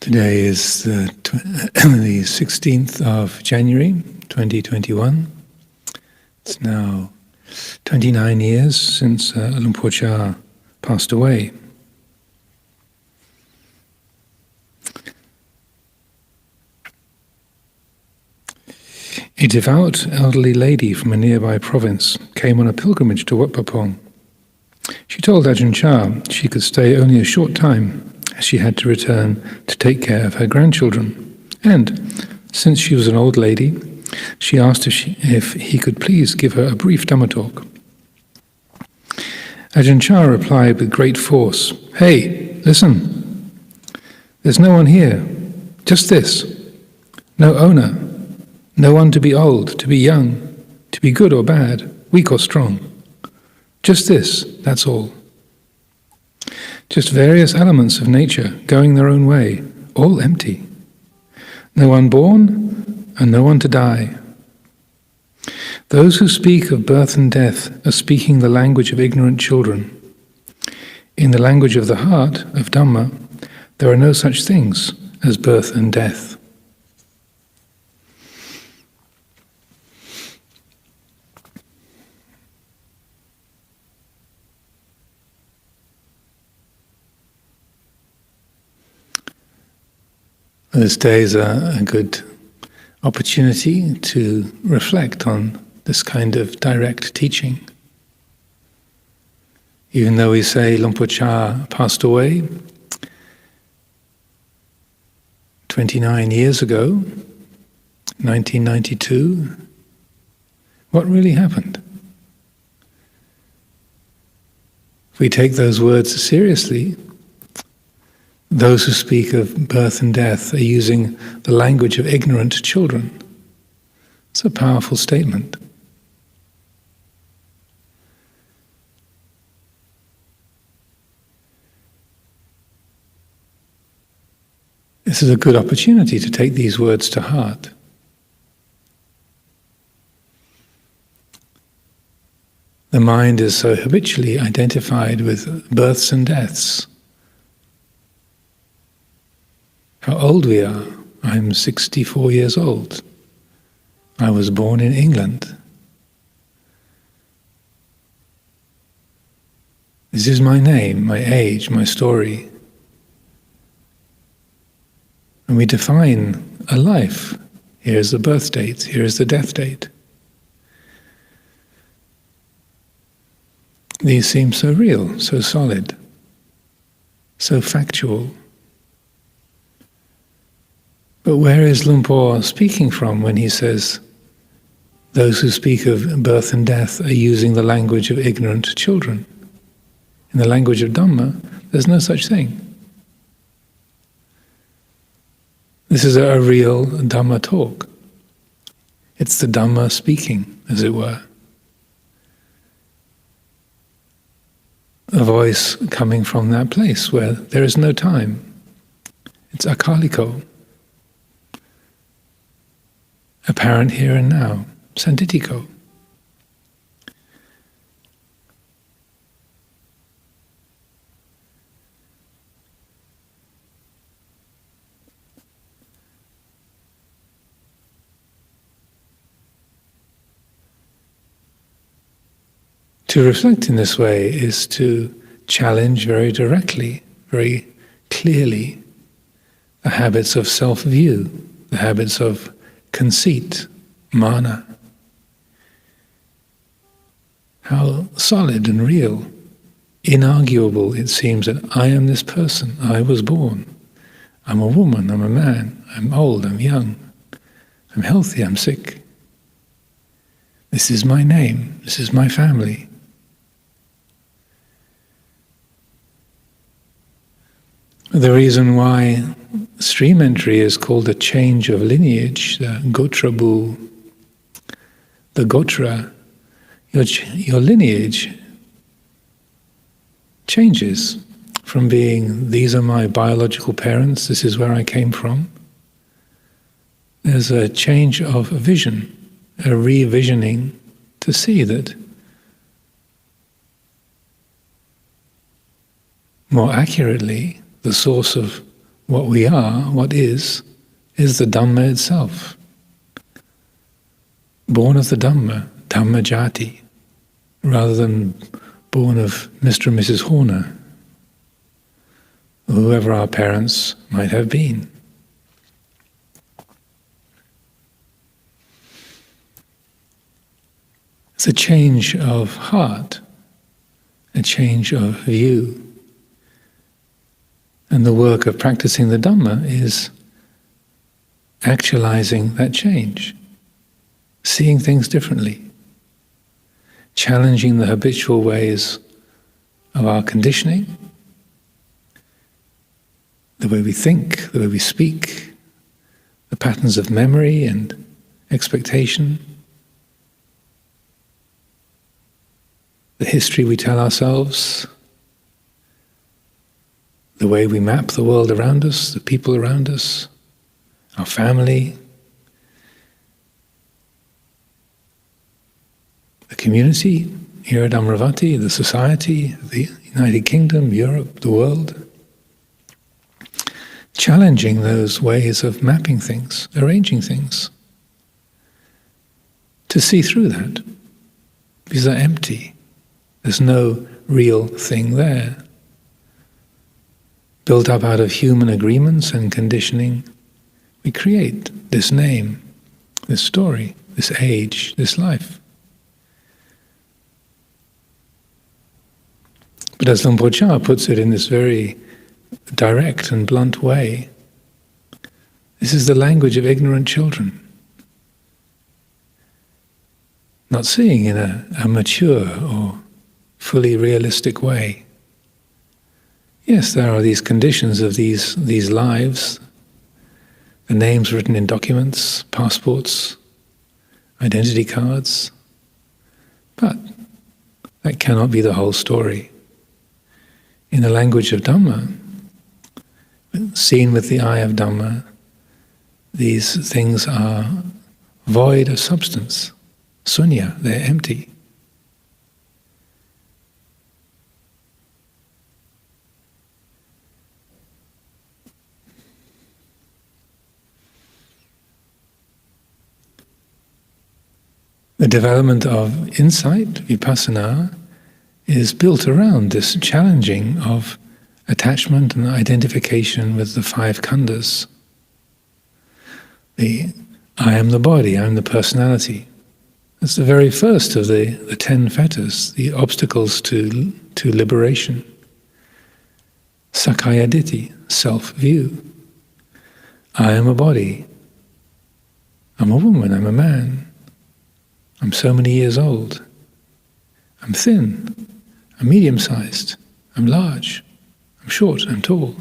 Today is the 16th of January 2021. It's now 29 years since Luang Por Chah passed away. A devout elderly lady from a nearby province came on a pilgrimage to Wat Pah Pong. She told Ajahn Chah she could stay only a short time, as she had to return to take care of her grandchildren. And, since she was an old lady, she asked if he could please give her a brief Dhamma talk. Ajahn Chah replied with great force, "Hey, listen, there's no one here, just this, no owner, no one to be old, to be young, to be good or bad, weak or strong. Just this, that's all. Just various elements of nature going their own way, all empty. No one born and no one to die. Those who speak of birth and death are speaking the language of ignorant children. In the language of the heart, of Dhamma, there are no such things as birth and death." This day is a good opportunity to reflect on this kind of direct teaching. Even though we say Luang Por Chah passed away 29 years ago, 1992, what really happened? If we take those words seriously, those who speak of birth and death are using the language of ignorant children. It's a powerful statement. This is a good opportunity to take these words to heart. The mind is so habitually identified with births and deaths. How old we are. I'm 64 years old. I was born in England. This is my name, my age, my story. And we define a life. Here is the birth date, here is the death date. These seem so real, so solid, so factual. But where is Luang Por speaking from when he says, those who speak of birth and death are using the language of ignorant children? In the language of Dhamma, there's no such thing. This is a real Dhamma talk. It's the Dhamma speaking, as it were. A voice coming from that place where there is no time. It's akaliko. Apparent here and now, sanditiko. To reflect in this way is to challenge very directly, very clearly, the habits of self-view, the habits of conceit, mana. How solid and real, inarguable it seems that I am this person, I was born. I'm a woman, I'm a man, I'm old, I'm young, I'm healthy, I'm sick. This is my name, this is my family. The reason why stream entry is called a change of lineage, the Gotrabhu, the Gotra, your lineage changes from being, these are my biological parents, this is where I came from. There's a change of vision, a revisioning to see that more accurately, the source of what we are, what is the Dhamma itself. Born of the Dhamma, Dhamma Jati, rather than born of Mr. and Mrs. Horner, or whoever our parents might have been. It's a change of heart, a change of view. And the work of practicing the Dhamma is actualizing that change, seeing things differently, challenging the habitual ways of our conditioning, the way we think, the way we speak, the patterns of memory and expectation, the history we tell ourselves, the way we map the world around us, the people around us, our family, the community here at Amaravati, the society, the United Kingdom, Europe, the world. Challenging those ways of mapping things, arranging things. To see through that, because they're empty. There's no real thing there. Built up out of human agreements and conditioning, we create this name, this story, this age, this life. But as Luang Por Chah puts it in this very direct and blunt way, this is the language of ignorant children. Not seeing in a mature or fully realistic way. Yes, there are these conditions of these lives, the names written in documents, passports, identity cards, but that cannot be the whole story. In the language of Dhamma, seen with the eye of Dhamma, these things are void of substance, sunya, they're empty. The development of insight, Vipassana, is built around this challenging of attachment and identification with the five khandhas. I am the body, I am the personality. That's the very first of the 10 fetters, the obstacles to liberation. Sakkaya Ditthi, self-view. I am a body. I'm a woman, I'm a man. I'm so many years old. I'm thin. I'm medium-sized. I'm large. I'm short. I'm tall.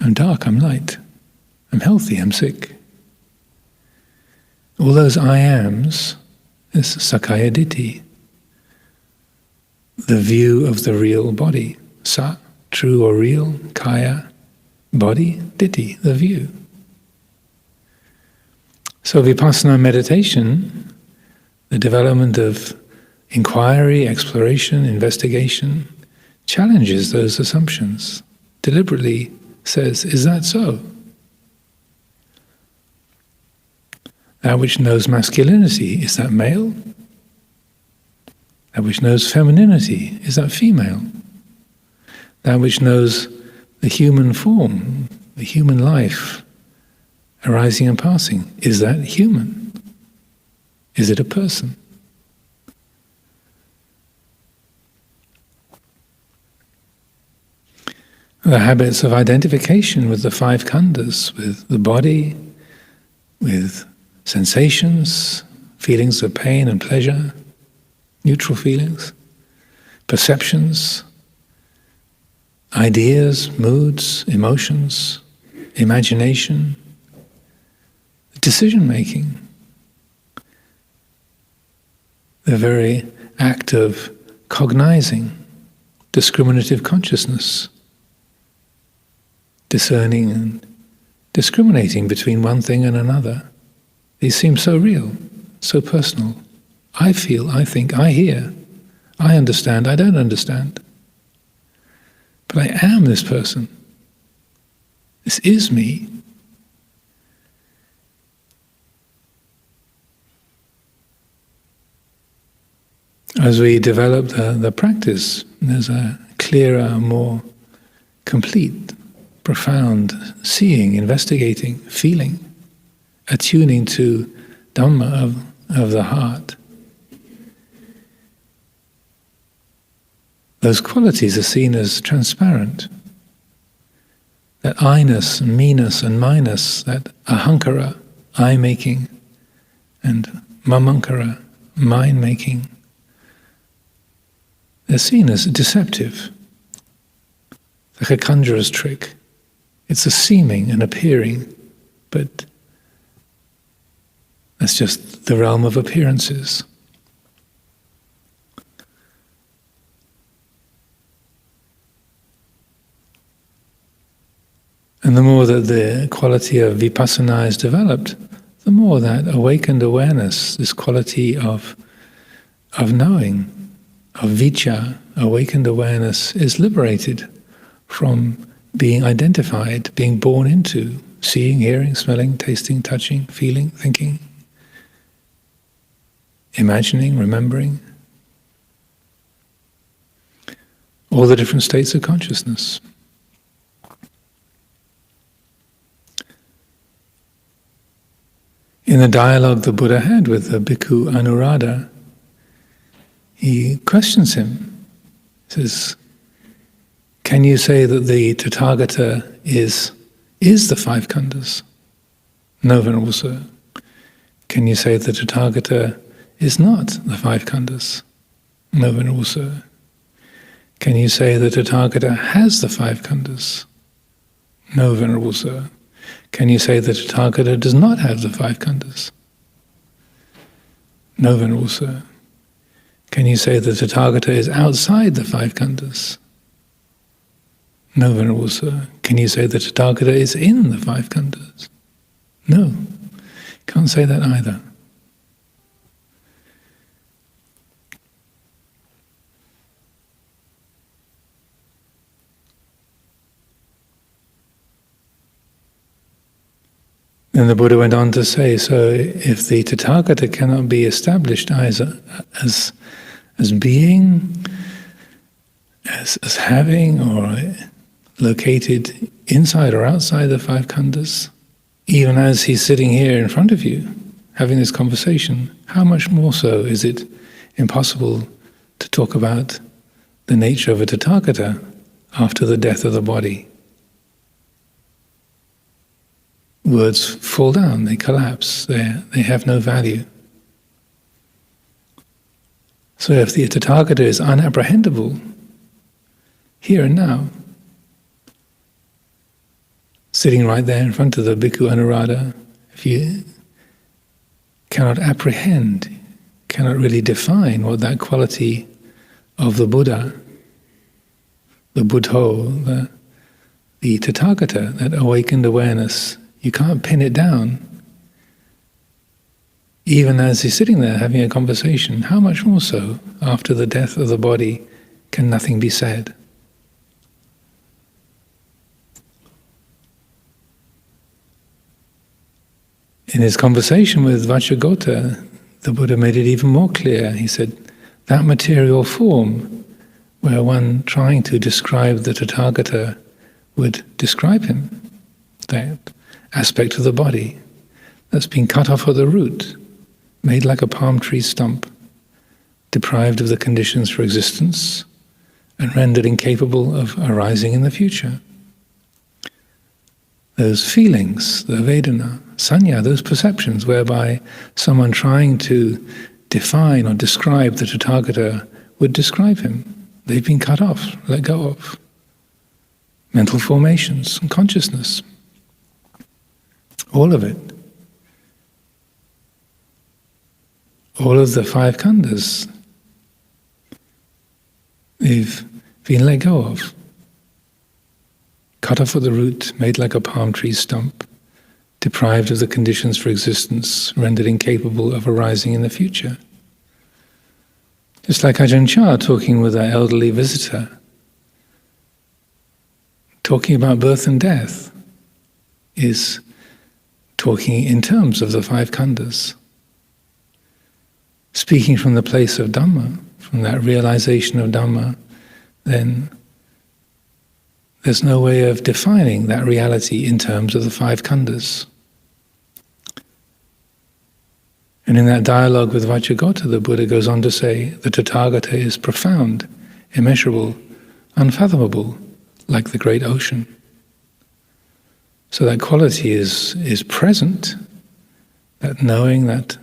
I'm dark. I'm light. I'm healthy. I'm sick. All those I ams is Sakkaya Ditthi, the view of the real body. Sa, true or real. Kaya, body. Ditthi, the view. So Vipassana meditation, the development of inquiry, exploration, investigation, challenges those assumptions, deliberately says, is that so? That which knows masculinity, is that male? That which knows femininity, is that female? That which knows the human form, the human life, arising and passing, is that human? Is it a person? The habits of identification with the five khandhas, with the body, with sensations, feelings of pain and pleasure, neutral feelings, perceptions, ideas, moods, emotions, imagination, decision-making, the very act of cognizing, discriminative consciousness, discerning and discriminating between one thing and another. These seem so real, so personal. I feel, I think, I hear, I understand, I don't understand. But I am this person. This is me. As we develop the practice, there's a clearer, more complete, profound seeing, investigating, feeling, attuning to Dhamma of the heart. Those qualities are seen as transparent. That I-ness and me-ness and my-ness, that ahankara, I-making, and mamankara, mine-making, they're seen as deceptive, like a conjurer's trick. It's a seeming and appearing, but that's just the realm of appearances. And the more that the quality of Vipassana is developed, the more that awakened awareness, this quality of knowing, of vicca, awakened awareness, is liberated from being identified, being born into, seeing, hearing, smelling, tasting, touching, feeling, thinking, imagining, remembering, all the different states of consciousness. In the dialogue the Buddha had with the bhikkhu Anuradha, he questions him. He says, can you say that the Tathagata is the five khandhas? No, Venerable Sir. Can you say that the Tathagata is not the five khandhas? No, Venerable Sir. Can you say that the Tathagata has the five khandhas? No, Venerable Sir. Can you say that the Tathagata does not have the five khandhas? No, Venerable Sir. Can you say that the Tathagata is outside the five khandhas? No, Venerable Sir. Can you say that the Tathagata is in the five khandhas? No, can't say that either. Then the Buddha went on to say, so if the Tathagata cannot be established as being, as having, or located inside or outside the five khandhas, even as he's sitting here in front of you, having this conversation, how much more so is it impossible to talk about the nature of a Tathagata after the death of the body? Words fall down, they collapse, they have no value. So if the Tathagata is unapprehendable, here and now, sitting right there in front of the bhikkhu Anuradha, if you cannot apprehend, cannot really define what that quality of the Buddha, the Buddho, the Tathagata, that awakened awareness, you can't pin it down. Even as he's sitting there having a conversation, how much more so after the death of the body can nothing be said? In his conversation with Vajragota, the Buddha made it even more clear. He said, that material form where one trying to describe the Tathagata would describe him, that aspect of the body that's been cut off at the root, made like a palm tree stump, deprived of the conditions for existence, and rendered incapable of arising in the future. Those feelings, the Vedana, Sanya, those perceptions whereby someone trying to define or describe the Tathagata would describe him, they've been cut off, let go of. Mental formations and consciousness. All of it. All of the five khandhas, they've been let go of. Cut off at the root, made like a palm tree stump, deprived of the conditions for existence, rendered incapable of arising in the future. Just like Ajahn Chah talking with our elderly visitor, talking about birth and death, is talking in terms of the five khandhas. Speaking from the place of Dhamma, from that realization of Dhamma, then there's no way of defining that reality in terms of the five khandhas. And in that dialogue with Vajragota, the Buddha goes on to say, the Tathagata is profound, immeasurable, unfathomable, like the great ocean. So that quality is present, that knowing, that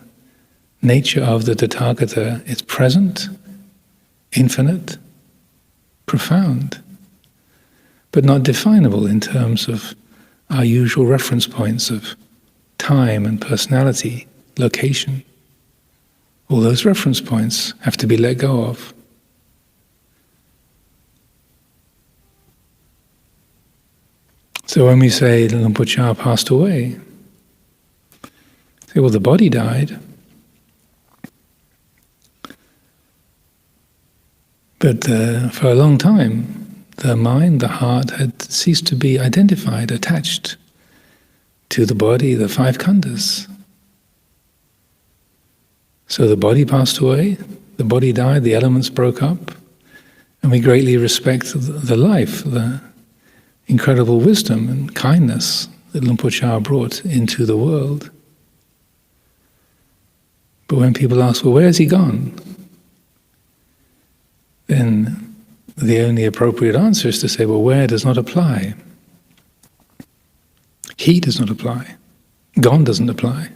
nature of the Tathagata is present, infinite, profound, but not definable in terms of our usual reference points of time and personality, location. All those reference points have to be let go of. So when we say Lumpur Cha passed away, say, well, the body died, but for a long time, the mind, the heart had ceased to be identified, attached to the body, the five khandhas. So the body passed away, the body died, the elements broke up, and we greatly respect the life, the incredible wisdom and kindness that Lumpur Cha brought into the world. But when people ask, well, where has he gone? Then the only appropriate answer is to say, well, where does not apply. He does not apply. Gone doesn't apply.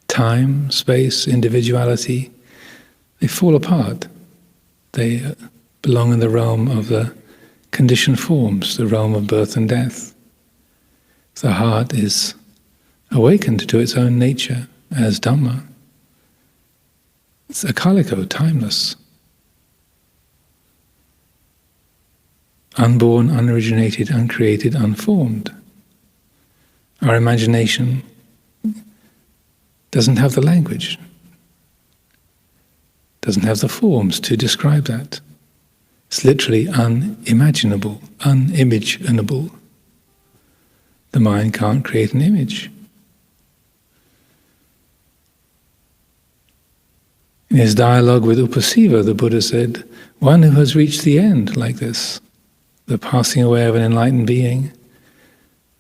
Time, space, individuality, they fall apart. They belong in the realm of the conditioned forms, the realm of birth and death. The heart is awakened to its own nature as Dhamma. It's akaliko, timeless. Unborn, unoriginated, uncreated, unformed. Our imagination doesn't have the language, doesn't have the forms to describe that. It's literally unimaginable, unimaginable. The mind can't create an image. In his dialogue with Upasiva, the Buddha said, one who has reached the end like this, the passing away of an enlightened being,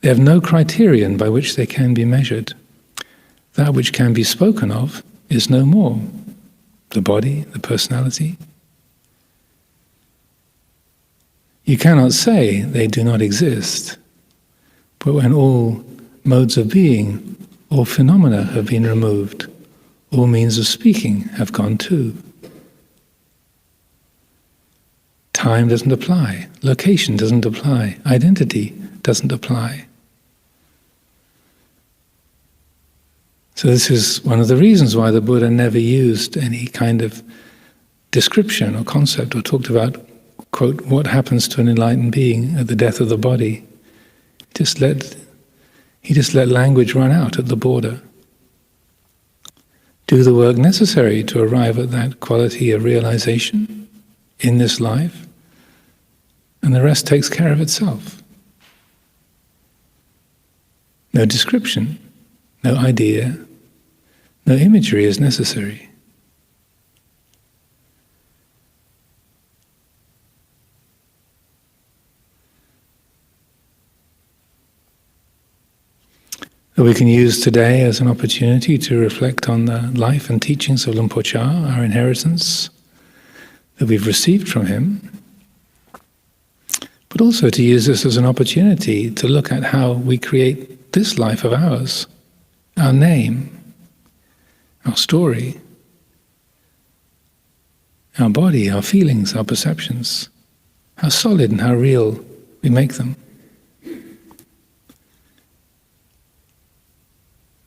they have no criterion by which they can be measured. That which can be spoken of is no more. The body, the personality. You cannot say they do not exist, but when all modes of being, all phenomena have been removed, all means of speaking have gone too. Time doesn't apply, location doesn't apply, identity doesn't apply. So this is one of the reasons why the Buddha never used any kind of description or concept or talked about, quote, what happens to an enlightened being at the death of the body. He just let language run out at the border. Do the work necessary to arrive at that quality of realization in this life, and the rest takes care of itself. No description, no idea, no imagery is necessary. That we can use today as an opportunity to reflect on the life and teachings of Lumpur Cha, our inheritance that we've received from him, but also to use this as an opportunity to look at how we create this life of ours, our name, our story, our body, our feelings, our perceptions, how solid and how real we make them.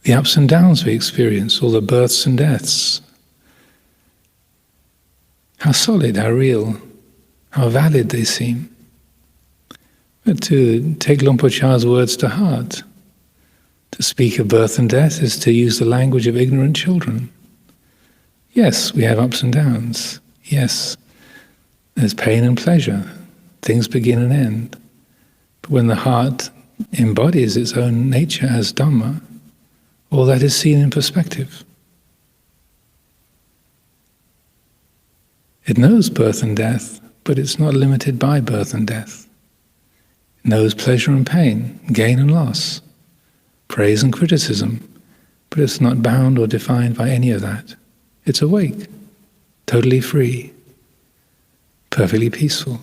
The ups and downs we experience, all the births and deaths, how solid, how real, how valid they seem. But to take Lumpur Cha's words to heart, to speak of birth and death is to use the language of ignorant children. Yes, we have ups and downs. Yes, there's pain and pleasure. Things begin and end. But when the heart embodies its own nature as Dhamma, all that is seen in perspective. It knows birth and death, but it's not limited by birth and death. It knows pleasure and pain, gain and loss, praise and criticism, but it's not bound or defined by any of that. It's awake, totally free, perfectly peaceful.